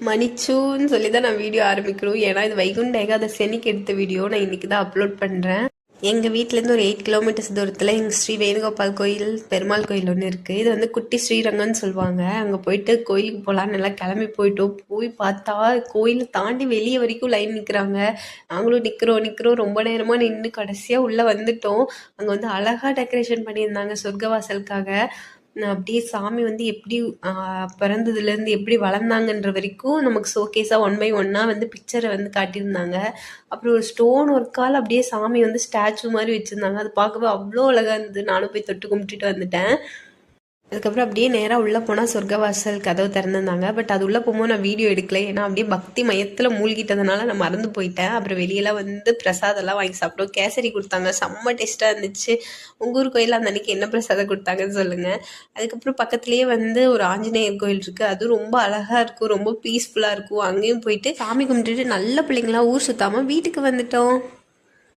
மணிச்சூன்னு சொல்லி தான் நான் வீடியோ ஆரம்பிக்கணும். ஏன்னா இது வைகுண்ட ஏகாதசி அன்னைக்கு எடுத்த வீடியோ நான் இன்றைக்கி தான் அப்லோட் பண்ணுறேன். எங்கள் வீட்டிலேருந்து ஒரு 8 கிலோமீட்டர்ஸ் தூரத்தில் எங்கள் ஸ்ரீ வேணுகோபால் கோயில் பெருமாள் கோயில் ஒன்று இருக்குது. இது வந்து குட்டி ஸ்ரீரங்கம்னு சொல்லுவாங்க. அங்கே போயிட்டு கோயிலுக்கு போகலான்னு எல்லாம் கிளம்பி போயிட்டோம். போய் பார்த்தா கோயிலை தாண்டி வெளியே வரைக்கும் லைன் நிற்கிறாங்க. நாங்களும் நிற்கிறோம் ரொம்ப நேரமாக நின்று கடைசியாக உள்ளே வந்துட்டோம். அங்கே வந்து அழகாக டெக்கரேஷன் பண்ணியிருந்தாங்க சொர்க்கவாசலுக்காக. அப்படியே சாமி வந்து எப்படி பிறந்ததுலேருந்து எப்படி வளர்ந்தாங்கன்ற வரைக்கும் நமக்கு ஷோகேஸாக 1 பை 1 வந்து பிக்சரை வந்து காட்டியிருந்தாங்க. அப்புறம் ஒரு ஸ்டோன் ஒர்க்கால் அப்படியே சாமி வந்து ஸ்டாச்சு மாதிரி வச்சுருந்தாங்க. அது பார்க்கவே அவ்வளோ அழகாக இருந்தது. நானும் போய் தொட்டு கும்பிட்டுட்டு வந்துட்டேன். அதுக்கப்புறம் அப்படியே நேராக உள்ளே போனால் சொர்க்கவாசல் கதவு திறந்துருந்தாங்க. பட் அது உள்ளே போகும்போது நான் வீடியோ எடுக்கல. ஏன்னா அப்படியே பக்தி மயத்தில் மூழ்கிட்டதுனால நான் மறந்து போயிட்டேன். அப்புறம் வெளியெல்லாம் வந்து பிரசாதெல்லாம் வாங்கி சாப்பிட்டோம். கேசரி கொடுத்தாங்க, செம்ம டேஸ்ட்டாக இருந்துச்சு. உங்கள் ஊர் கோயிலில் அந்த அன்றைக்கி என்ன பிரசாதம் கொடுத்தாங்கன்னு சொல்லுங்கள். அதுக்கப்புறம் பக்கத்துலேயே வந்து ஒரு ஆஞ்சநேயர் கோயில் இருக்குது. அதுவும் ரொம்ப அழகாக இருக்கும், ரொம்ப பீஸ்ஃபுல்லாக இருக்கும். அங்கேயும் போயிட்டு சாமி கும்பிட்டுட்டு நல்ல பிள்ளைங்களாம் ஊர் சுற்றாமல் வீட்டுக்கு வந்துட்டோம்.